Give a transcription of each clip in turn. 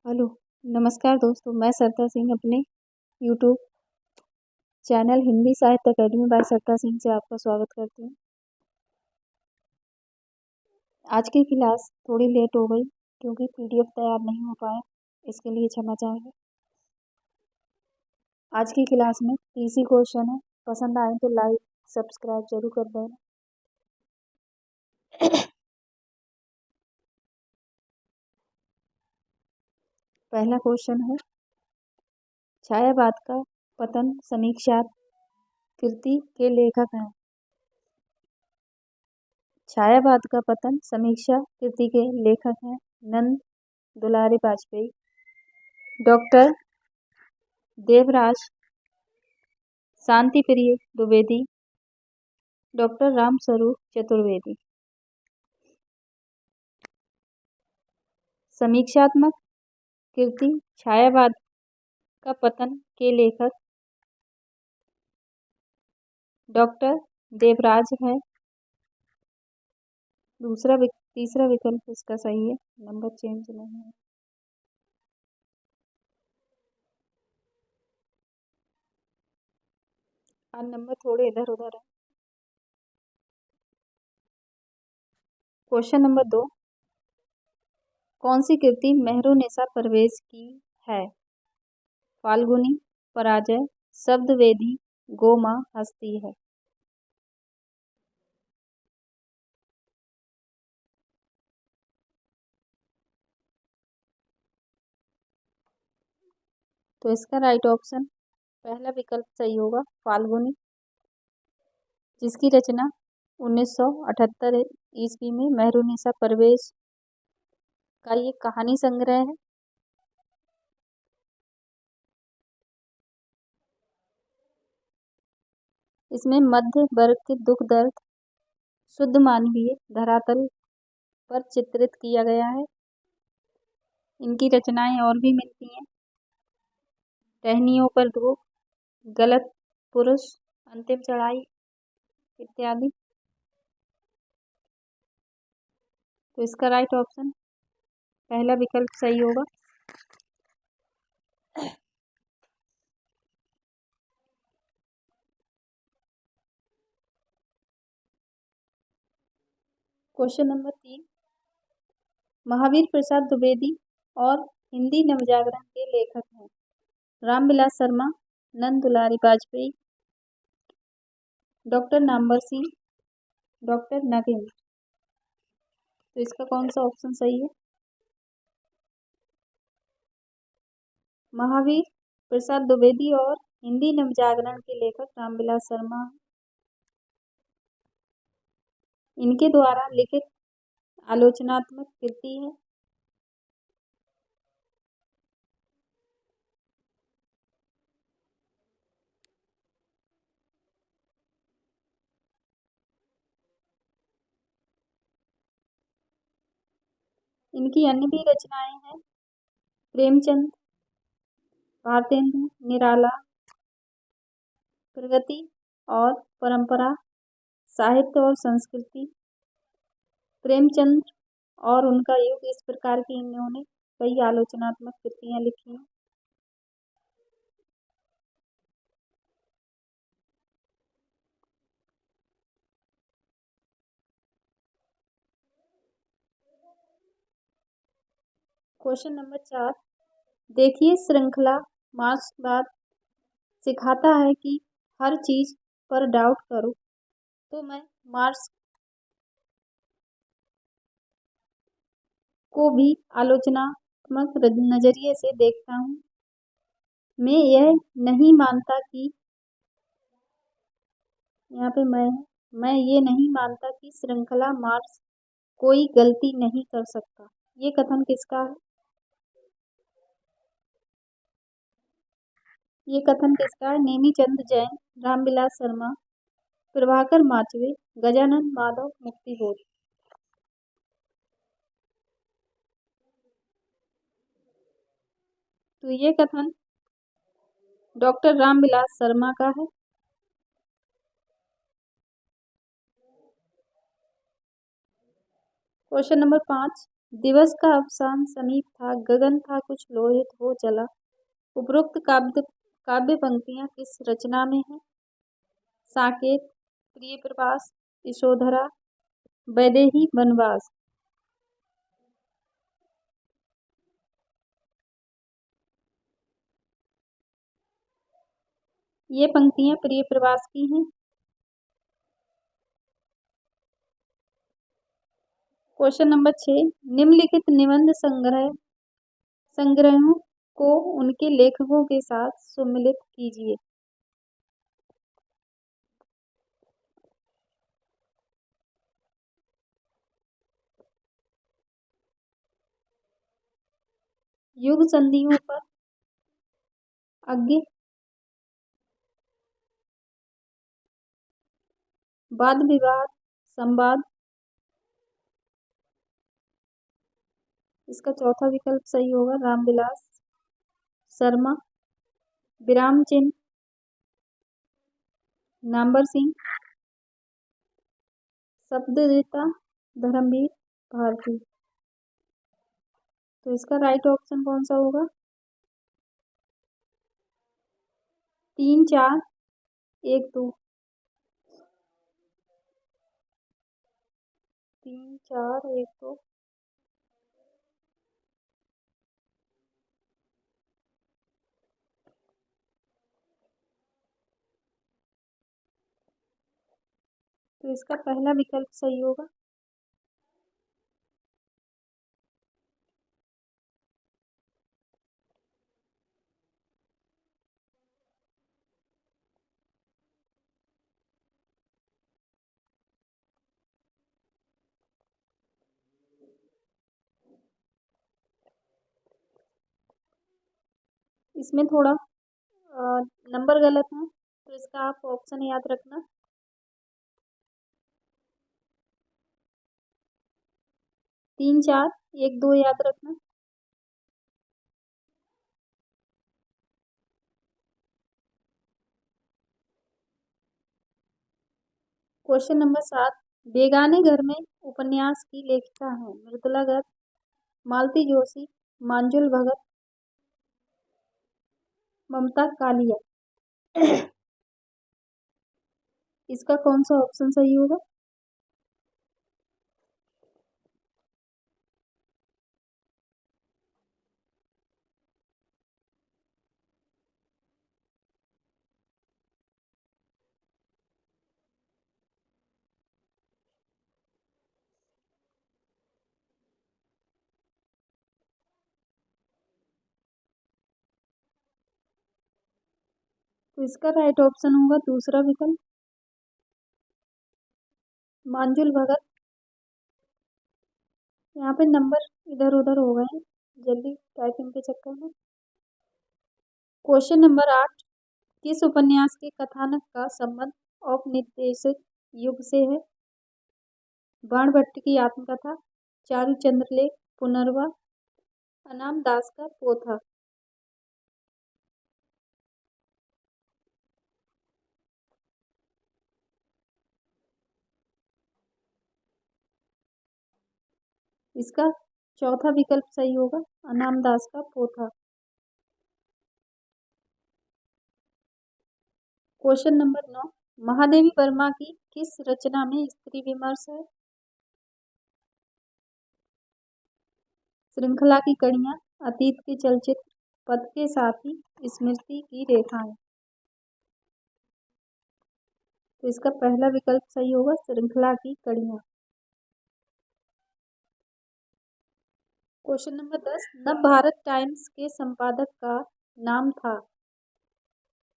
Hello, नमस्कार दोस्तों। मैं सरता सिंह अपने यूट्यूब चैनल हिंदी साहित्य अकेडमी बाय सरता सिंह से आपका स्वागत करती हूँ। आज की क्लास थोड़ी लेट हो गई क्योंकि पीडीएफ तैयार नहीं हो पाया, इसके लिए क्षमा चाहेंगे। आज की क्लास में 30 ही क्वेश्चन है। पसंद आए तो लाइक सब्सक्राइब जरूर कर देना। पहला क्वेश्चन है, छायावाद का पतन समीक्षा कृति के लेखक हैं। छायावाद का पतन समीक्षा कृति के लेखक हैं नंद दुलारी वाजपेयी, डॉक्टर देवराज शांति प्रिय द्विवेदी, डॉक्टर रामस्वरूप चतुर्वेदी। समीक्षात्मक कृति छायावाद का पतन के लेखक डॉक्टर देवराज है। तीसरा विकल्प इसका सही है, नंबर चेंज नहीं है। आज नंबर थोड़े इधर उधर है। क्वेश्चन नंबर 2, कौन सी कृति मेहरुनिसा परवेज की है? फाल्गुनी, पराजय, शब्दवेदी, गोमा, हस्ती है। तो इसका राइट ऑप्शन पहला विकल्प सही होगा, फाल्गुनी, जिसकी रचना 1978 ईस्वी में मेहरुनिसा परवेज का ये कहानी संग्रह है। इसमें मध्य वर्ग के दुख दर्द शुद्ध मानवीय धरातल पर चित्रित किया गया है। इनकी रचनाएं और भी मिलती हैं, टहनियों पर धूप, गलत पुरुष, अंतिम चढ़ाई इत्यादि। तो इसका राइट ऑप्शन पहला विकल्प सही होगा। क्वेश्चन नंबर 3, महावीर प्रसाद द्विवेदी और हिंदी नवजागरण के लेखक हैं रामविलास शर्मा, नंद दुलारी वाजपेयी, डॉक्टर नामवर सिंह, डॉक्टर नगेंद्र। तो इसका कौन सा ऑप्शन सही है? महावीर प्रसाद द्विवेदी और हिंदी नवजागरण के लेखक रामविलास शर्मा, इनके द्वारा लिखित आलोचनात्मक कृति है। इनकी अन्य भी रचनाएं हैं, प्रेमचंद, भारतेंदु निराला, प्रगति और परंपरा, साहित्य और संस्कृति, प्रेमचंद और उनका युग, इस प्रकार की इन्होंने कई आलोचनात्मक कृतियां लिखी हैं। क्वेश्चन नंबर 4, देखिए श्रृंखला मार्क्सवाद सिखाता है कि हर चीज पर डाउट करो, तो मैं मार्क्स को भी आलोचनात्मक नजरिए से देखता हूँ। मैं यह नहीं मानता कि यहाँ पे मैं ये नहीं मानता कि श्रृंखला मार्क्स कोई गलती नहीं कर सकता। ये कथन किसका है? ये कथन किसका है? नेमीचंद जैन, रामविलास शर्मा, प्रभाकर माचवे, गजानन माधव मुक्तिबोध। तो ये कथन डॉक्टर रामविलास शर्मा का है। क्वेश्चन नंबर 5, दिवस का अवसान समीप था, गगन था कुछ लोहित हो चला। उपरोक्त काव्य पंक्तियां किस रचना में है? साकेत, प्रिय प्रवास, यशोधरा, वैदेही वनवास। ये पंक्तियां प्रिय प्रवास की हैं। क्वेश्चन नंबर 6, निम्नलिखित निबंध संग्रहों को उनके लेखकों के साथ सुमिलित कीजिए। युग संधियों पर अज्ञ, वाद विवाद, संवाद। इसका चौथा विकल्प सही होगा, रामविलास शर्मा। विराम चिन्ह, नाम्बर सिंह, शब्ददेता, धर्मवीर भारती। तो इसका राइट ऑप्शन कौन सा होगा? 3 4 1 2। 3 4 1 2। तो इसका पहला विकल्प सही होगा। इसमें थोड़ा नंबर गलत है, तो इसका आप ऑप्शन याद रखना। 3 4 1 2 याद रखना। क्वेश्चन नंबर 7, बेगाने घर में उपन्यास की लेखिका है? मृदुला गर्ग, मालती जोशी, मांजुल भगत, ममता कालिया। इसका कौन सा ऑप्शन सही होगा? तो इसका राइट ऑप्शन होगा दूसरा विकल्प, मांजुल भगत। यहाँ पे नंबर इधर उधर हो गए हैं जल्दी टाइपिंग के चक्कर में। क्वेश्चन नंबर 8, किस उपन्यास के कथानक का संबंध औपनिवेशिक युग से है? बाणभट्ट की आत्मकथा, चारुचंद्र लेख, पुनर्वा, अनाम दास का पोथा। इसका चौथा विकल्प सही होगा, अनाम दास का पोथा। क्वेश्चन नंबर 9, महादेवी वर्मा की किस रचना में स्त्री विमर्श है? श्रृंखला की कड़ियां, अतीत के चलचित्र, पद के साथी, स्मृति की रेखाएं। तो इसका पहला विकल्प सही होगा, श्रृंखला की कड़ियां। क्वेश्चन नंबर 10, नव भारत टाइम्स के संपादक का नाम था?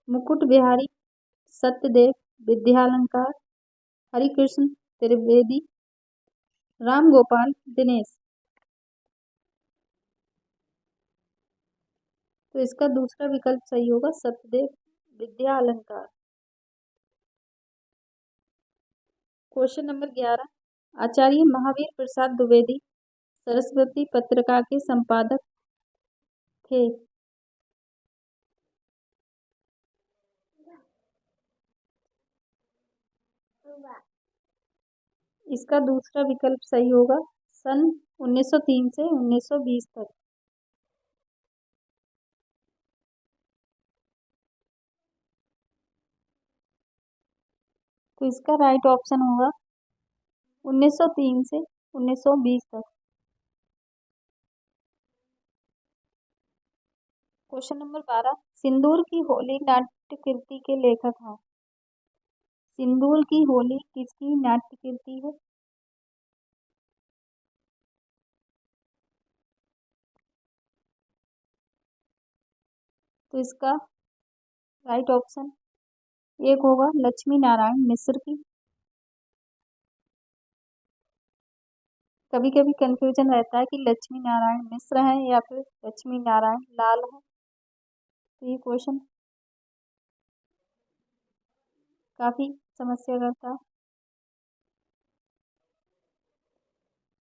मुकुट बिहारी, सत्यदेव, विद्यालंकार, हरिकृष्ण त्रिवेदी, राम गोपाल दिनेश। तो इसका दूसरा विकल्प सही होगा, सत्यदेव विद्यालंकार। क्वेश्चन नंबर 11, आचार्य महावीर प्रसाद द्विवेदी सरस्वती पत्रिका के संपादक थे? इसका दूसरा विकल्प सही होगा, सन 1903 से 1920 तक। तो इसका राइट ऑप्शन होगा 1903 से 1920 तक। क्वेश्चन नंबर 12, सिंदूर की होली नाट्य कृति के लेखक हैं। सिंदूर की होली किसकी नाट्य कृति है? तो इसका राइट ऑप्शन एक होगा लक्ष्मी नारायण मिश्र की। कभी कभी कंफ्यूजन रहता है कि लक्ष्मी नारायण मिश्र है या फिर लक्ष्मी नारायण लाल है। तो ये क्वेश्चन काफी समस्या करता है।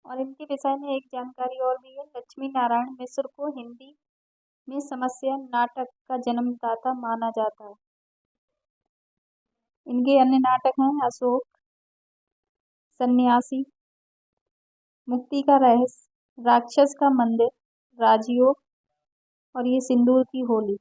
और इनके विषय में एक जानकारी और भी है, लक्ष्मी नारायण मिश्र को हिंदी में समस्या नाटक का जन्मदाता माना जाता है। इनके अन्य नाटक हैं अशोक, सन्यासी, मुक्ति का रहस्य, राक्षस का मंदिर, राजयोग और ये सिंदूर की होली।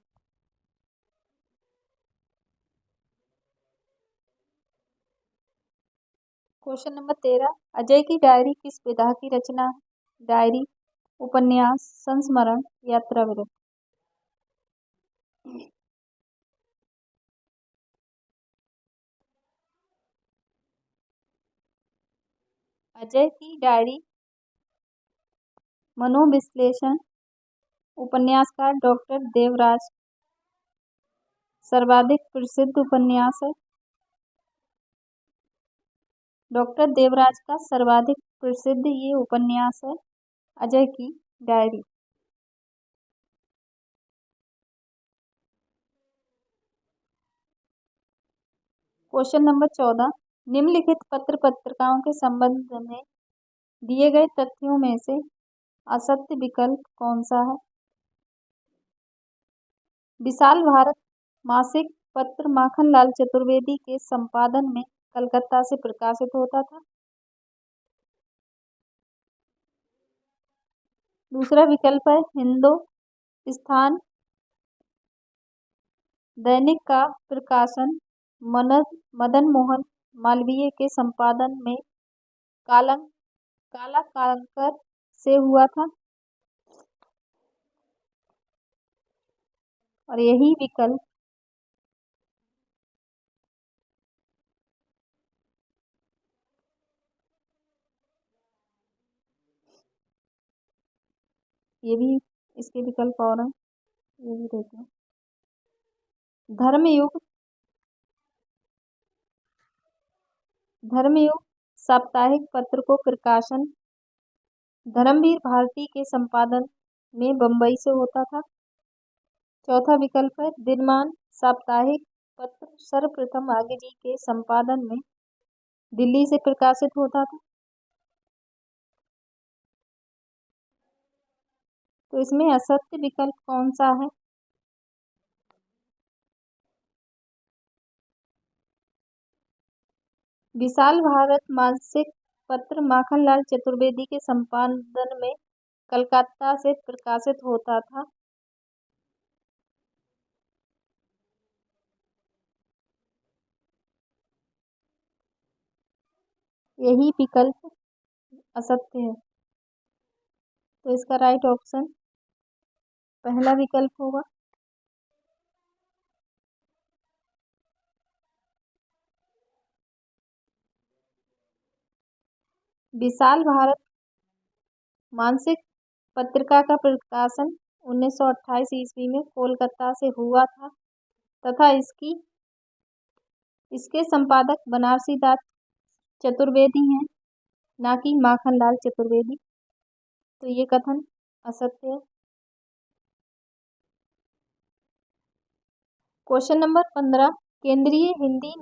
क्वेश्चन नंबर 13, अजय की डायरी किस विधा की रचना है? डायरी, उपन्यास, संस्मरण, यात्रा वृत्त। अजय की डायरी मनोविश्लेषण, उपन्यासकार डॉक्टर देवराज, सर्वाधिक प्रसिद्ध उपन्यास है। डॉक्टर देवराज का सर्वाधिक प्रसिद्ध ये उपन्यास है अजय की डायरी। क्वेश्चन नंबर 14, निम्नलिखित पत्र पत्रिकाओं के संबंध में दिए गए तथ्यों में से असत्य विकल्प कौन सा है? विशाल भारत मासिक पत्र माखनलाल चतुर्वेदी के संपादन में कलकत्ता से प्रकाशित होता था। दूसरा विकल्प है हिंदुस्तान दैनिक का प्रकाशन मदन मोहन मालवीय के संपादन में काला कालकर से हुआ था। और यही विकल्प ये भी इसके विकल्प और हैं, ये भी देते हैं। धर्मयुग धर्मयुग साप्ताहिक पत्र को प्रकाशन धर्मवीर भारती के संपादन में बंबई से होता था। चौथा विकल्प है दिनमान साप्ताहिक पत्र सर्वप्रथम आगे जी के संपादन में दिल्ली से प्रकाशित होता था। तो इसमें असत्य विकल्प कौन सा है? विशाल भारत मासिक पत्र माखनलाल चतुर्वेदी के संपादन में कलकत्ता से प्रकाशित होता था। यही विकल्प असत्य है। तो इसका राइट ऑप्शन पहला विकल्प होगा। विशाल भारत मासिक पत्रिका का प्रकाशन 1928 ईस्वी में कोलकाता से हुआ था तथा इसके संपादक बनारसी दास चतुर्वेदी हैं, ना कि माखनलाल चतुर्वेदी। तो ये कथन असत्य है। क्वेश्चन नंबर 15, केंद्रीय हिंदी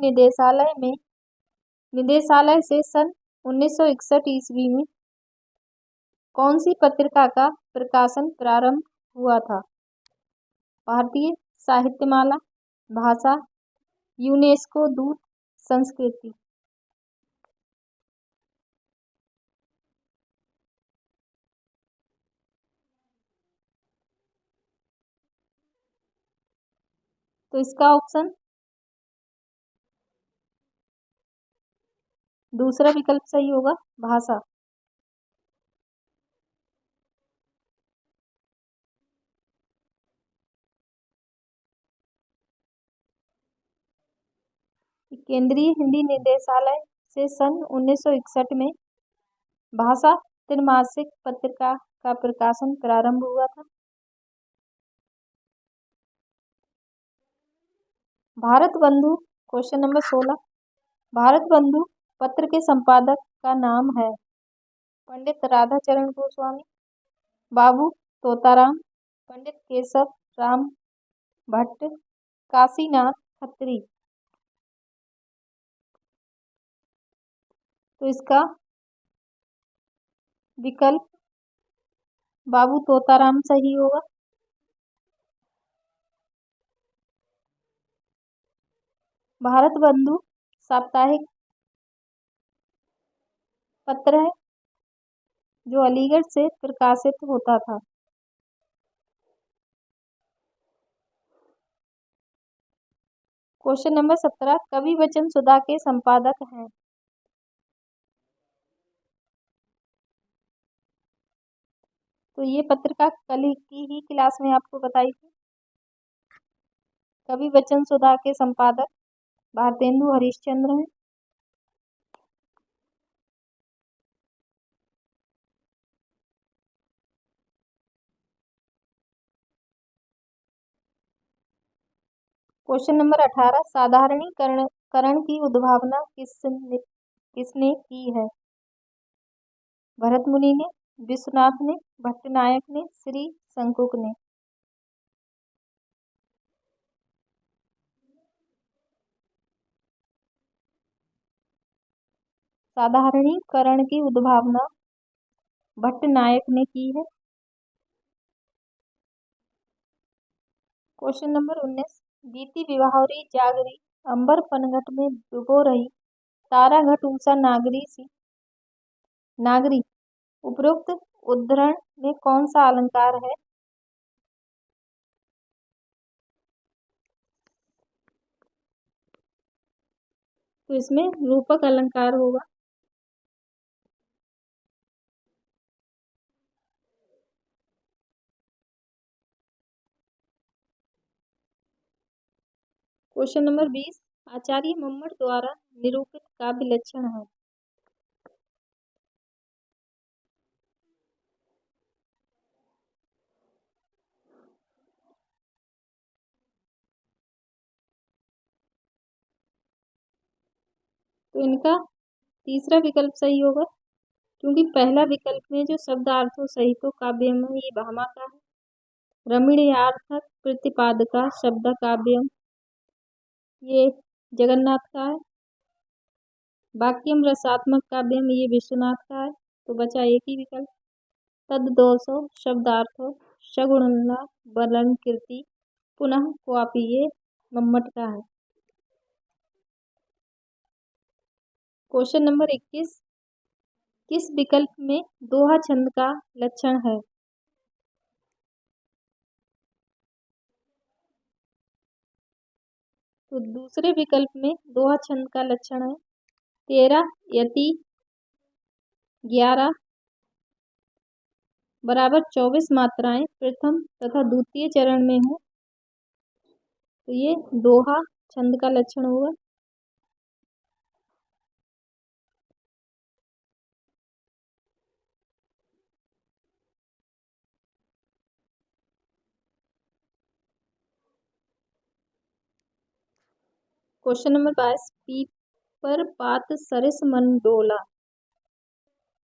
निदेशालय से सन 1961 ईस्वी में कौन सी पत्रिका का प्रकाशन प्रारंभ हुआ था? भारतीय साहित्यमाला, भाषा, यूनेस्को दूत, संस्कृति। तो इसका ऑप्शन दूसरा विकल्प सही होगा, भाषा। केंद्रीय हिंदी निदेशालय से सन 1961 में भाषा त्रैमासिक पत्रिका का प्रकाशन प्रारंभ हुआ था। भारत बंधु, क्वेश्चन नंबर 16, भारत बंधु पत्र के संपादक का नाम है पंडित राधाचरण गोस्वामी, बाबू तोताराम, पंडित केशव राम भट्ट, काशीनाथ खत्री। तो इसका विकल्प बाबू तोताराम सही होगा। भारत बंधु साप्ताहिक पत्र है जो अलीगढ़ से प्रकाशित होता था। क्वेश्चन नंबर 17, कवि वचन सुधा के संपादक हैं। तो ये पत्रिका कल की ही क्लास में आपको बताई थी। कवि वचन सुधा के संपादक भारतेंदु हरिश्चंद्र हैं। क्वेश्चन नंबर 18, साधारणीकरण की उद्भावना किसने की है। भरत मुनि ने, विश्वनाथ ने, भट्टनायक ने, श्री शंकुक ने। साधारणीकरण की उद्भावना भट्टनायक ने की है। क्वेश्चन नंबर 19, बीती विवाहरी जागरी अंबर पनघट में डुबो रही तारा घट ऊषा नागरी उपरोक्त उद्धरण में कौन सा अलंकार है। तो इसमें रूपक अलंकार होगा। क्वेश्चन नंबर 20, आचार्य मम्मट द्वारा निरूपित काव्य लक्षण है। तो इनका तीसरा विकल्प सही होगा, क्योंकि पहला विकल्प में जो शब्दार्थों सहित काव्यम है ये भामा का है। रमणीयार्थक प्रतिपादका शब्द काव्यम ये जगन्नाथ का है। वाक्यम रसात्मक काव्यम ये विश्वनाथ का है। तो बचा एक ही विकल्प, तद दोषो शब्दार्थो सगुणला बलन कीर्ति पुनः क्वापि ये मम्मट का है। क्वेश्चन नंबर 21, किस विकल्प में दोहा छंद का लक्षण है। तो दूसरे विकल्प में दोहा छंद का लक्षण है 13 यति 11 बराबर 24 मात्राएं प्रथम तथा द्वितीय चरण में हो। तो ये दोहा छंद का लक्षण होगा। क्वेश्चन नंबर 22, पीपर पात सरिस मन डोला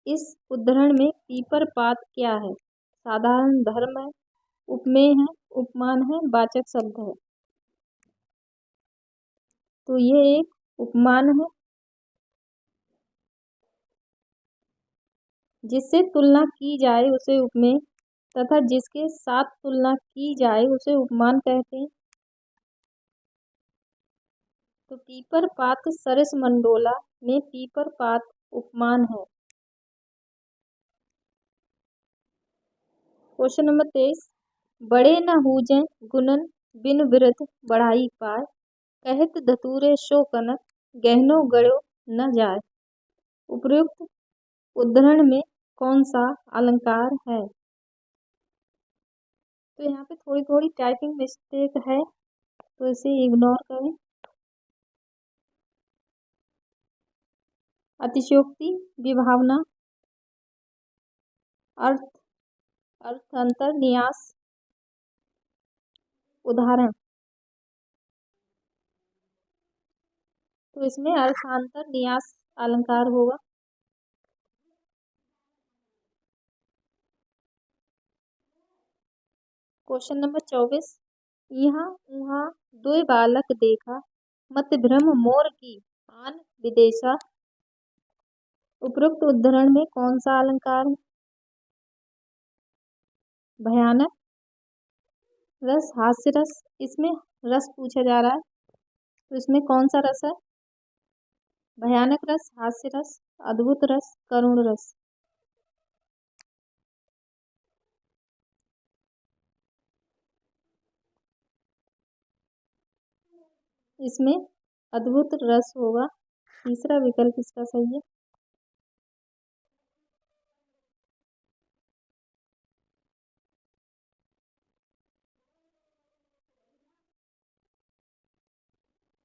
इस उद्धरण में पीपर पात क्या है। साधारण धर्म है, उपमेय है, उपमान है, वाचक शब्द है। तो ये एक उपमान है, जिससे तुलना की जाए उसे उपमेय तथा जिसके साथ तुलना की जाए उसे उपमान कहते हैं। तो पीपर पात सरिस मंडोला में पीपर पात उपमान है। क्वेश्चन नंबर 23, बड़े न हूजें गुणन बिन बिरध बढ़ाई पाए, कहत धतूरे शो कनक, गहनो गढ़ो न जाए। उपयुक्त उद्धरण में कौन सा अलंकार है? तो यहाँ पे थोड़ी थोड़ी टाइपिंग मिस्टेक है, तो इसे इग्नोर करें। अतिशयोक्ति, विभावना, अर्थ, अर्थांतर, न्यास, उदाहरण। तो इसमें अर्थांतर न्यास अलंकार होगा। Question number 24। यहाँ उहाँ दुई बालक देखा, मत भ्रम मोर की आन विदेशा। उपरोक्त उद्धरण में कौन सा अलंकार है? भयानक, रस, हास्य रस। इसमें रस पूछा जा रहा है, तो इसमें कौन सा रस है? भयानक रस, हास्य रस, अद्भुत रस, करुण रस। इसमें अद्भुत रस होगा, तीसरा विकल्प इसका सही है।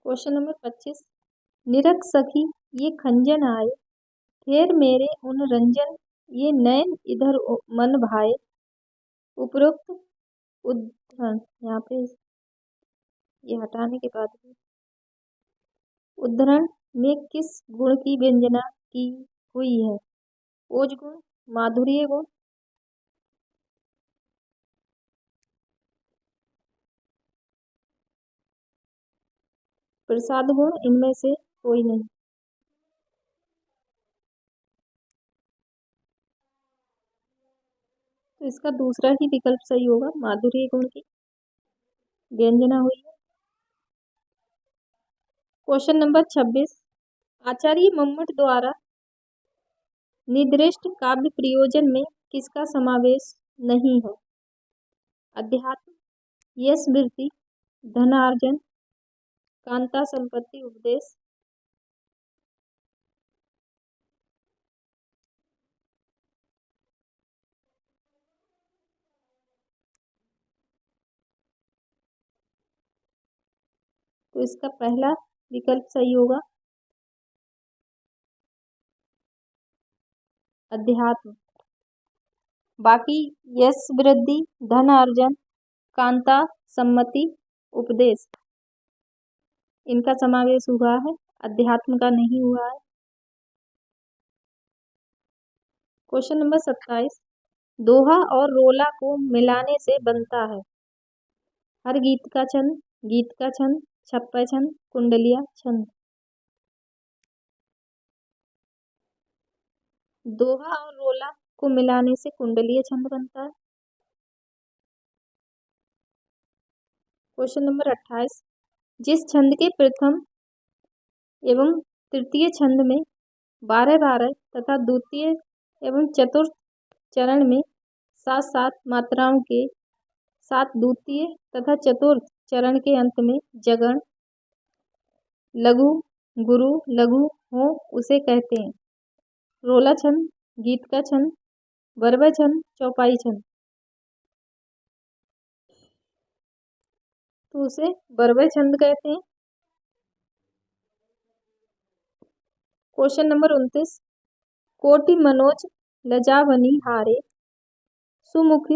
Question number 25। निरख सखी ये खंजन आए, फेर मेरे उन रंजन, ये नयन इधर मन भाए। उपरोक्त उद्धरण, यहाँ पे ये हटाने के बाद भी उद्धरण में किस गुण की व्यंजना की हुई है? ओज गुण, माधुर्य गुण, प्रसाद गुण, इनमें से कोई नहीं। तो इसका दूसरा ही विकल्प सही होगा, माधुर्य गुण की व्यंजना हुई है। Question number 26। आचार्य मम्मट द्वारा निर्दिष्ट काव्य प्रयोजन में किसका समावेश नहीं है? अध्यात्म, यश वृत्ति, धनार्जन, कांता संपत्ति, उपदेश। तो इसका पहला विकल्प सही होगा, अध्यात्म। बाकी यश वृद्धि, धन अर्जन, कांता सम्मति, उपदेश, इनका समावेश हुआ है, अध्यात्म का नहीं हुआ है। Question number 27। दोहा और रोला को मिलाने से बनता है? हर गीत का छंद, गीत का छंद, छप्पा छंद, कुंडलिया छंद। दोहा और रोला को मिलाने से कुंडलीय छंद बनता है। Question number 28। जिस छंद के प्रथम एवं तृतीय छंद में 12-12 तथा द्वितीय एवं चतुर्थ चरण में 7-7 मात्राओं के साथ द्वितीय तथा चतुर्थ चरण के अंत में जगण, लघु, गुरु, लघु हो, उसे कहते हैं? रोला छंद, गीत का छंद, बरवा छंद, चौपाई छंद। तो उसे बरवा छंद कहते हैं। Question number 29। कोटि मनोज लजावनी हारे, सुमुख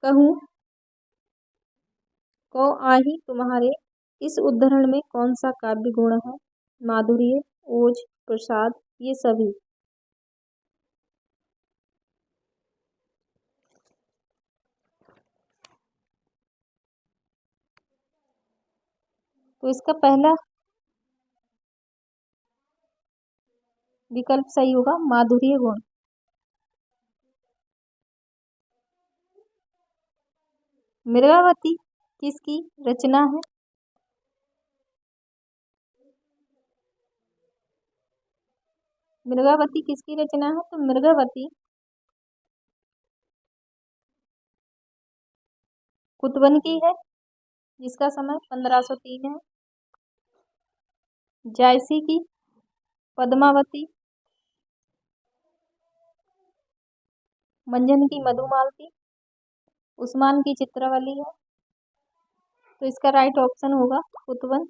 कहूँ को आही तुम्हारे। इस उद्धरण में कौन सा काव्य गुण है? माधुर्य, ओज, प्रसाद, ये सभी। तो इसका पहला विकल्प सही होगा, माधुर्य गुण। मृगावती किसकी रचना है? मृगावती किसकी रचना है? तो मृगावती कुतवन की है। जिसका समय 1503 है। जायसी की पद्मावती, मंजन की मधुमालती, उस्मान की चित्रवली है। तो इसका राइट ऑप्शन होगा कुतवन।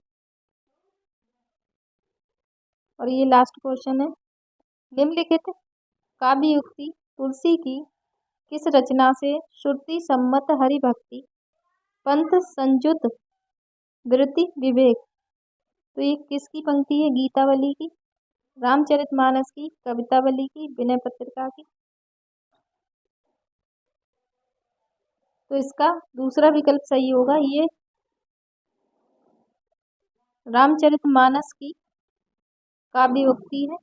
और ये लास्ट क्वेश्चन है, निम्नलिखित काव्य युक्ति तुलसी की किस रचना से श्रुति सम्मत हरि भक्ति पंथ संयुत वृत्ति विवेक। तो ये किसकी पंक्ति है? गीतावली की, रामचरितमानस की, कवितावली की, विनय पत्रिका की। तो इसका दूसरा विकल्प सही होगा, ये रामचरितमानस की काव्य युक्ति है।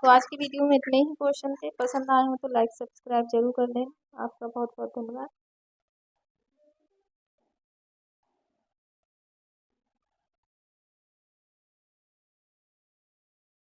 तो आज की वीडियो में इतने ही क्वेश्चन थे। पसंद आए हो तो लाइक सब्सक्राइब जरूर कर लेना। आपका बहुत बहुत धन्यवाद।